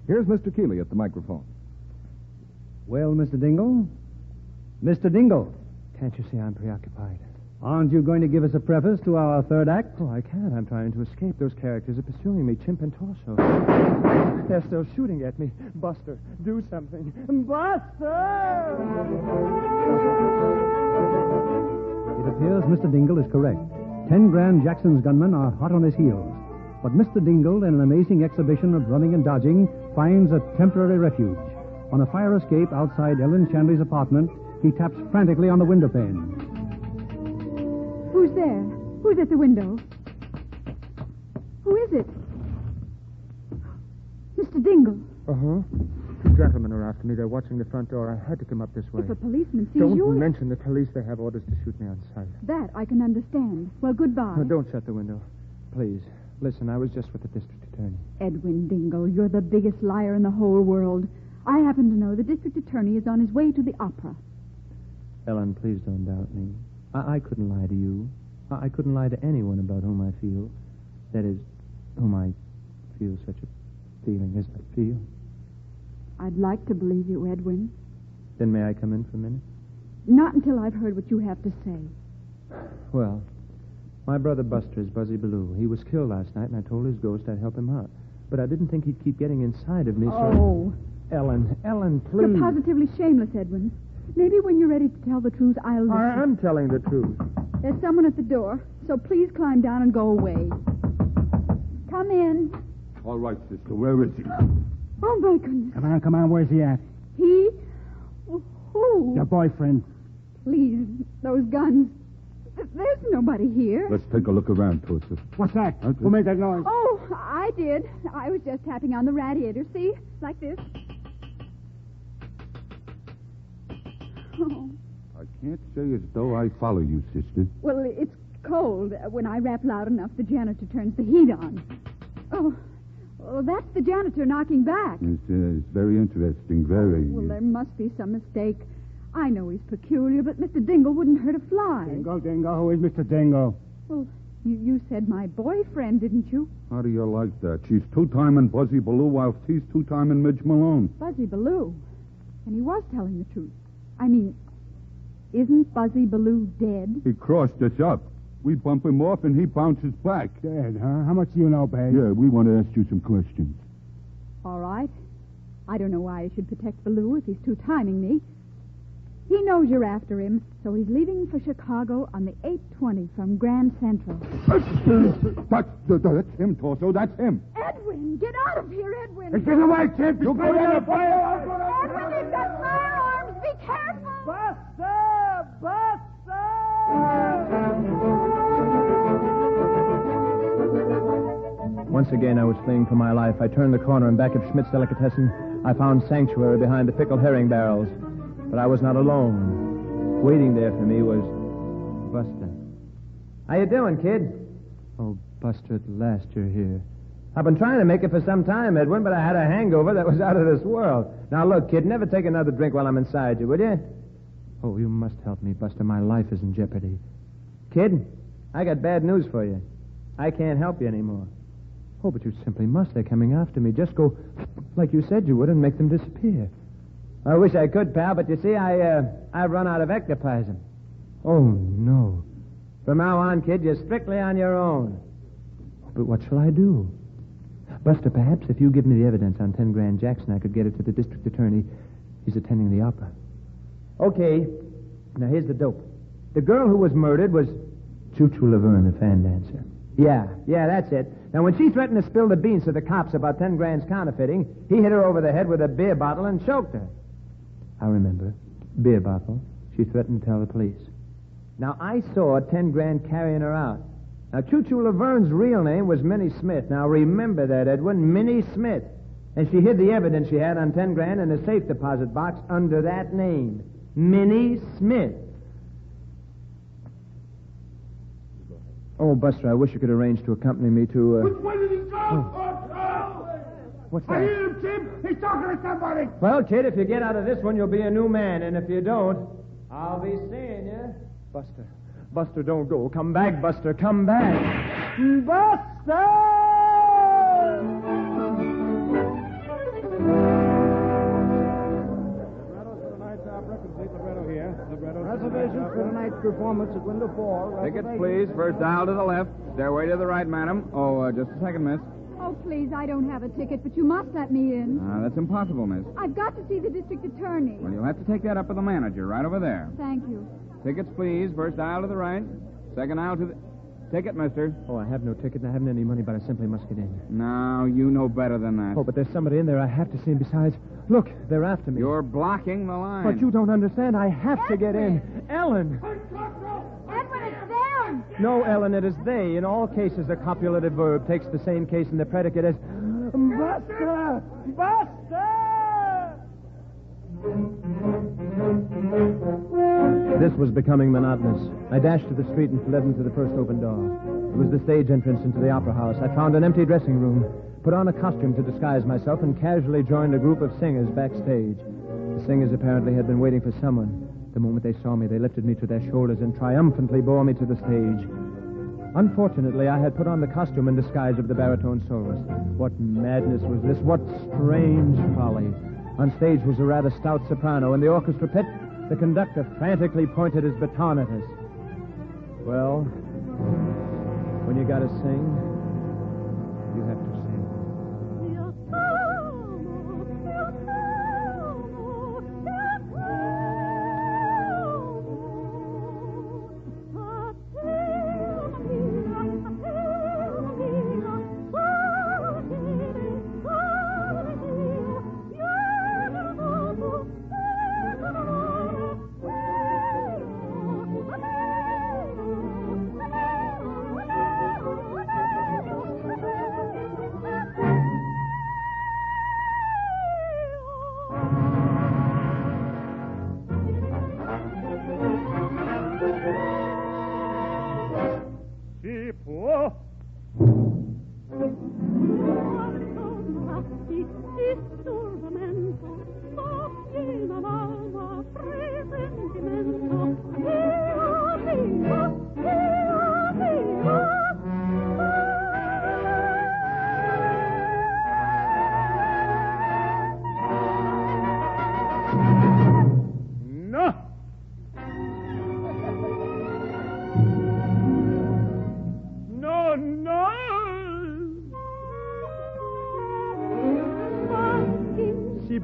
Here's Mr. Keeley at the microphone. Well, Mr. Dingle? Mr. Dingle, Can't you see I'm preoccupied? aren't you going to give us a preface to our third act? Oh, I can't. I'm trying to escape. Those characters are pursuing me, Chimp and Torso. They're still shooting at me. Buster, do something. Buster! It appears Mr. Dingle is correct. 10 Grand Jackson's gunmen are hot on his heels. But Mr. Dingle, in an amazing exhibition of running and dodging, finds a temporary refuge. On a fire escape outside Ellen Shanley's apartment, he taps frantically on the window pane. Who's there? Who's at the window? Who is it? Mr. Dingle. Uh-huh. Two gentlemen are after me. They're watching the front door. I had to come up this way. If a policeman sees Don't you... mention the police. They have orders to shoot me on sight. That I can understand. Well, goodbye. No, don't shut the window. Please. Listen, I was just with the district attorney. Edwin Dingle, you're the biggest liar in the whole world. I happen to know the district attorney is on his way to the opera. Ellen, please don't doubt me. I couldn't lie to you. I couldn't lie to anyone about whom I feel. That is, whom I feel such a feeling as I feel. I'd like to believe you, Edwin. Then may I come in for a minute? Not until I've heard what you have to say. Well, my brother Buster is Buzzy Bellew. He was killed last night, and I told his ghost I'd help him out. But I didn't think he'd keep getting inside of me, so... Oh. Ellen, please. You're positively shameless, Edwin. Maybe when you're ready to tell the truth, I'll listen. I am telling the truth. There's someone at the door, so please climb down and go away. Come in. All right, sister. Where is he? Oh, my goodness. Come on. Where's he at? He? Who? Your boyfriend. Please, those guns. There's nobody here. Let's take a look around, Torso. What's that? Who made that noise? Oh, I did. I was just tapping on the radiator. See? Like this. Oh. I can't say as though I follow you, sister. Well, it's cold. When I rap loud enough, the janitor turns the heat on. Oh, well, that's the janitor knocking back. It's very interesting, very. Well, there must be some mistake. I know he's peculiar, but Mr. Dingle wouldn't hurt a fly. Dingle. Who is Mr. Dingle? Well, you said my boyfriend, didn't you? How do you like that? She's two-timing Buzzy Bellew while he's two-timing Midge Malone. Buzzy Bellew. And he was telling the truth. I mean, isn't Buzzy Bellew dead? He crossed us up. We bump him off, and he bounces back. Dead, huh? How much do you know, babe? Yeah, we want to ask you some questions. All right. I don't know why I should protect Bellew if he's two-timing me. He knows you're after him, so he's leaving for Chicago on the 8:20 from Grand Central. That's him, Torso. That's him. Edwin, get out of here, Edwin. Get away, Chimp. You go in the fire. Edwin, he's got firearms. Be careful. Once again, I was fleeing for my life. I turned the corner, and back at Schmidt's Delicatessen, I found sanctuary behind the pickled herring barrels. But I was not alone. Waiting there for me was Buster. How you doing, kid? Oh, Buster, at last you're here. I've been trying to make it for some time, Edwin, but I had a hangover that was out of this world. Now, look, kid, never take another drink while I'm inside you, will you? Oh, you must help me, Buster. My life is in jeopardy. Kid, I got bad news for you. I can't help you anymore. Oh, but you simply must. They're coming after me. Just go, like you said you would, and make them disappear. I wish I could, pal, but you see, I've run out of ectoplasm. Oh, no. From now on, kid, you're strictly on your own. But what shall I do? Buster, perhaps if you give me the evidence on 10 Grand Jackson, I could get it to the district attorney. He's attending the opera. Okay. Now, here's the dope. The girl who was murdered was... Choo-Choo Laverne, the fan dancer. Yeah, that's it. Now, when she threatened to spill the beans to the cops about 10 Grand's counterfeiting, he hit her over the head with a beer bottle and choked her. I remember. Beer bottle. She threatened to tell the police. Now, I saw 10 grand carrying her out. Now, Choo-Choo Laverne's real name was Minnie Smith. Now, remember that, Edwin. Minnie Smith. And she hid the evidence she had on 10 grand in a safe deposit box under that name. Minnie Smith. Oh, Buster, I wish you could arrange to accompany me to, Which way did he go? What's I that? hear him, Tim. He's talking to somebody. Well, kid, if you get out of this one, you'll be a new man. And if you don't, I'll be seeing you. Buster. Buster, don't go. Come back, Buster. Come back. Buster! Reservations for tonight's performance at window 4. Tickets, please. First aisle to the left. Stairway to the right, madam. Oh, just a second, miss. Oh, please, I don't have a ticket, but you must let me in. That's impossible, miss. I've got to see the district attorney. Well, you'll have to take that up with the manager right over there. Thank you. Tickets, please. First aisle to the right. Second aisle to the... Ticket, mister. Oh, I have no ticket and I haven't any money, but I simply must get in. No, you know better than that. Oh, but there's somebody in there I have to see. And besides, look, they're after me. You're blocking the line. But you don't understand. I have to get in. Ellen! Edwin, it's them! No, Ellen, it is they. In all cases, a copulative verb takes the same case and the predicate as... Buster! Buster! This was becoming monotonous. I dashed to the street and fled into the first open door. It was the stage entrance into the opera house. I found an empty dressing room, put on a costume to disguise myself, and casually joined a group of singers backstage. The singers apparently had been waiting for someone. The moment they saw me, they lifted me to their shoulders and triumphantly bore me to the stage. Unfortunately, I had put on the costume and disguise of the baritone soloist. What madness was this? What strange folly. On stage was a rather stout soprano. In the orchestra pit, the conductor frantically pointed his baton at us. Well, when you gotta sing, you have to sing.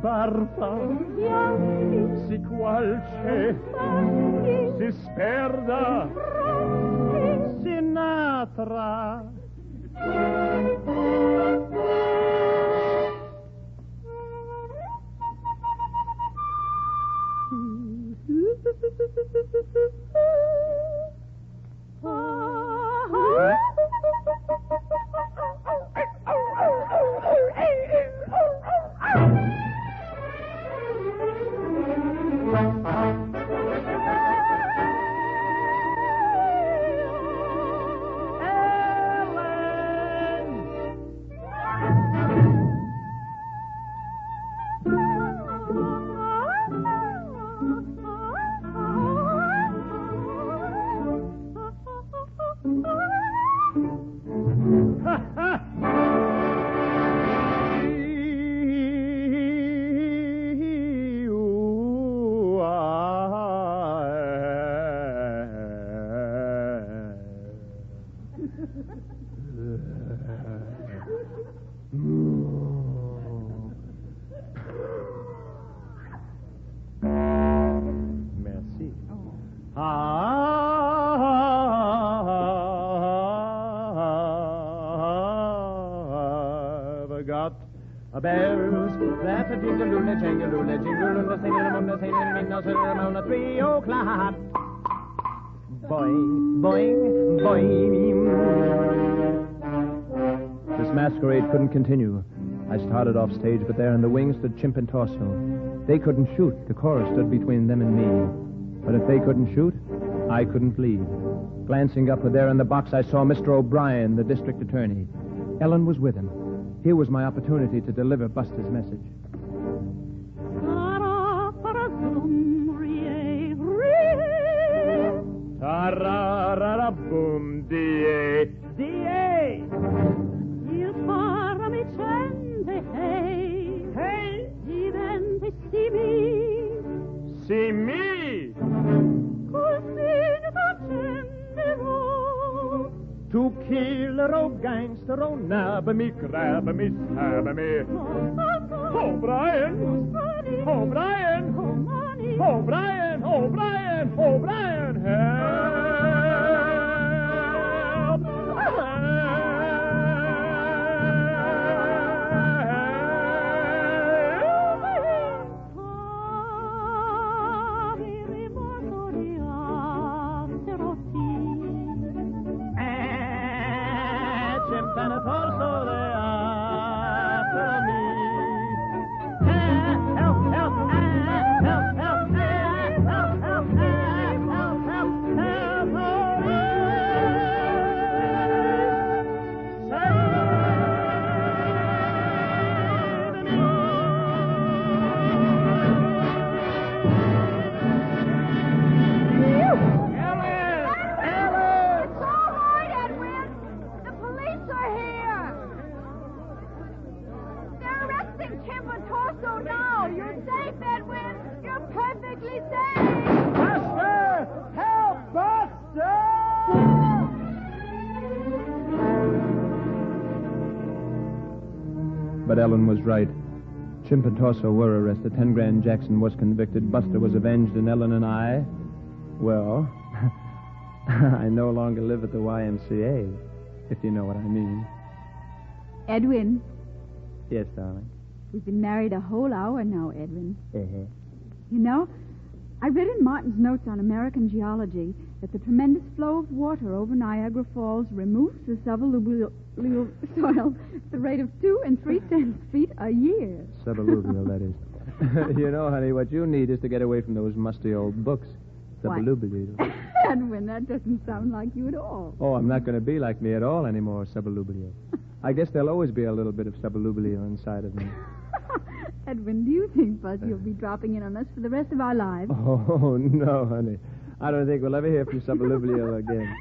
Barfa, si qualche, si sperda, Sinatra. bells that a jingle a jingle a jingle a sing a 3 o'clock. Boing, boing, boing. This masquerade couldn't continue. I started off stage, but there in the wings stood Chimp and Torso. They couldn't shoot. The chorus stood between them and me. But if they couldn't shoot, I couldn't lead. Glancing upward there in the box, I saw Mr. O'Brien, the district attorney. Ellen was with him. Here was my opportunity to deliver Buster's message. Ta-ra-ra-ra-boom, D-A, D-A! Il cor mi sente, hey, hey, diventa simile. See me! Così t'accenderò. To kill a gangster, oh, nab me, grab me, stab me. O'Brien! O'Brien! O'Brien! O'Brien! O'Brien! Help! But Ellen was right. Chimp and Torso were arrested. 10 Grand Jackson was convicted. Buster was avenged, and Ellen and I, well, I no longer live at the YMCA, if you know what I mean. Edwin. Yes, darling. We've been married a whole hour now, Edwin. Uh-huh. You know, I read in Martin's notes on American geology that the tremendous flow of water over Niagara Falls removes the suballuvial soil at the rate of 2 3/10 feet a year. Suballuvial, that is. You know, honey, what you need is to get away from those musty old books. Suballuvial. Edwin, that doesn't sound like you at all. Oh, I'm not going to be like me at all anymore, suballuvial. I guess there'll always be a little bit of suballuvial inside of me. Edwin, do you think, Buzz, you'll be dropping in on us for the rest of our lives? Oh, no, honey. I don't think we'll ever hear from suballuvial again.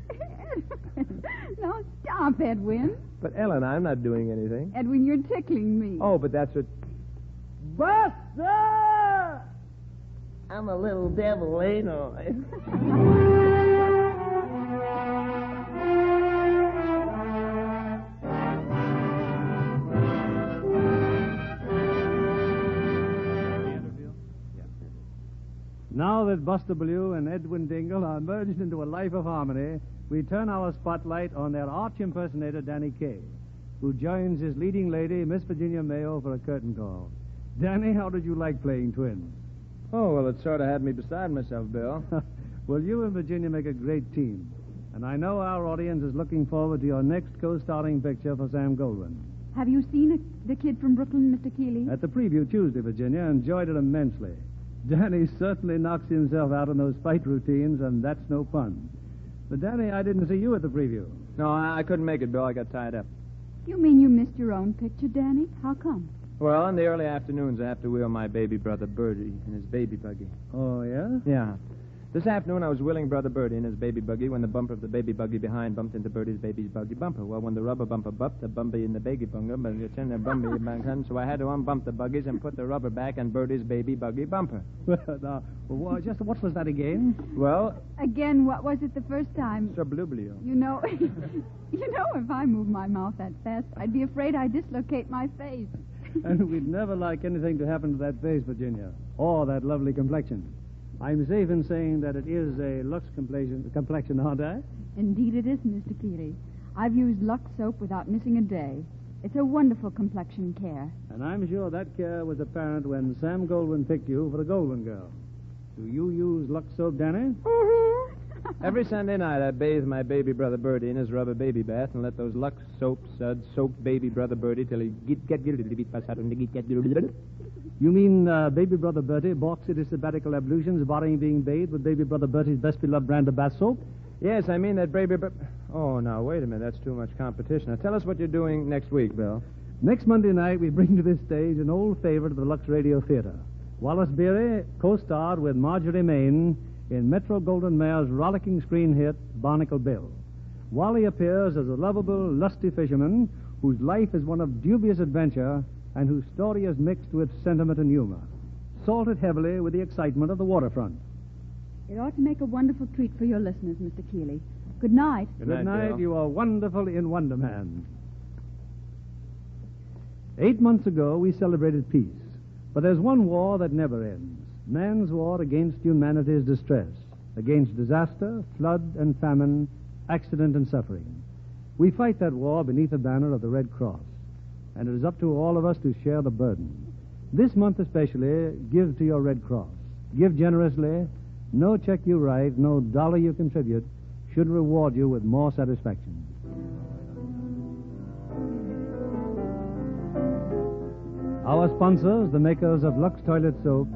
No, stop, Edwin. But, Ellen, I'm not doing anything. Edwin, you're tickling me. Oh, but that's what... Buster! I'm a little devil, ain't I? Now that Buster Bellew and Edwin Dingle are merged into a life of harmony, we turn our spotlight on their arch impersonator, Danny Kaye, who joins his leading lady, Miss Virginia Mayo, for a curtain call. Danny, how did you like playing twins? Oh, well, it sort of had me beside myself, Bill. Well, you and Virginia make a great team. And I know our audience is looking forward to your next co-starring picture for Sam Goldwyn. Have you seen the kid from Brooklyn, Mr. Keeley? At the preview Tuesday, Virginia, enjoyed it immensely. Danny certainly knocks himself out on those fight routines, and that's no fun. But, Danny, I didn't see you at the preview. No, I couldn't make it, Bill. I got tied up. You mean you missed your own picture, Danny? How come? Well, in the early afternoons, I have to wheel my baby brother Bertie in his baby buggy. Oh, yeah? Yeah. This afternoon, I was wheeling Brother Bertie in his baby buggy when the bumper of the baby buggy behind bumped into Bertie's baby buggy bumper. Well, when the rubber bumper bumped, the bumpy in the baby bumper, but it's in the bumpy back, so I had to unbump the buggies and put the rubber back on Bertie's baby buggy bumper. Now, just what was that again? Well... Again, what was it the first time? Sublubio. You know, if I moved my mouth that fast, I'd be afraid I'd dislocate my face. And we'd never like anything to happen to that face, Virginia, or that lovely complexion. I'm safe in saying that it is a Lux complexion, aren't I? Indeed it is, Mr. Keeley. I've used Lux soap without missing a day. It's a wonderful complexion care. And I'm sure that care was apparent when Sam Goldwyn picked you for the Golden Girl. Do you use Lux soap, Danny? Every Sunday night, I bathe my baby brother Bertie in his rubber baby bath and let those Lux soap suds soak baby brother Bertie till he get. You mean baby brother Bertie balks at his sabbatical ablutions, barring being bathed with baby brother Bertie's best beloved brand of bath soap? Yes, I mean that baby... Oh, now, wait a minute. That's too much competition. Now, tell us what you're doing next week, Bill. Next Monday night, we bring to this stage an old favorite of the Lux Radio Theatre. Wallace Beery co-starred with Marjorie Main in Metro-Goldwyn-Mayer's rollicking screen hit, Barnacle Bill. Wally appears as a lovable, lusty fisherman whose life is one of dubious adventure and whose story is mixed with sentiment and humor, salted heavily with the excitement of the waterfront. It ought to make a wonderful treat for your listeners, Mr. Keeley. Good night. Good night. You are wonderful in Wonder Man. 8 months ago, we celebrated peace. But there's one war that never ends. Man's war against humanity's distress, against disaster, flood and famine, accident and suffering. We fight that war beneath the banner of the Red Cross, and it is up to all of us to share the burden. This month especially, give to your Red Cross. Give generously. No check you write, no dollar you contribute should reward you with more satisfaction. Our sponsors, the makers of Lux Toilet Soap,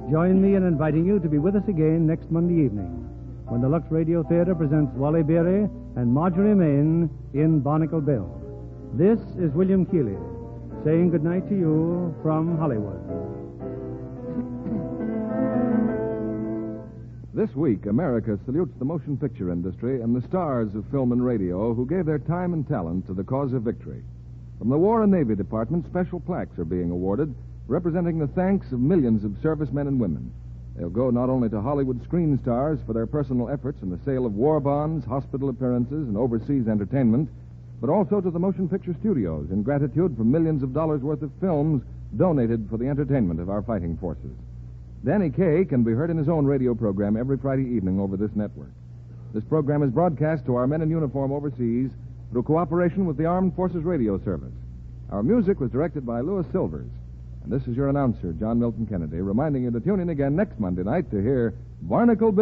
join me in inviting you to be with us again next Monday evening when the Lux Radio Theatre presents Wally Beery and Marjorie Main in Barnacle Bill. This is William Keeley saying good night to you from Hollywood. This week, America salutes the motion picture industry and the stars of film and radio who gave their time and talent to the cause of victory. From the War and Navy Department, special plaques are being awarded, representing the thanks of millions of servicemen and women. They'll go not only to Hollywood screen stars for their personal efforts in the sale of war bonds, hospital appearances, and overseas entertainment, but also to the motion picture studios in gratitude for millions of dollars worth of films donated for the entertainment of our fighting forces. Danny Kaye can be heard in his own radio program every Friday evening over this network. This program is broadcast to our men in uniform overseas through cooperation with the Armed Forces Radio Service. Our music was directed by Louis Silvers. And this is your announcer, John Milton Kennedy, reminding you to tune in again next Monday night to hear Barnacle Bill.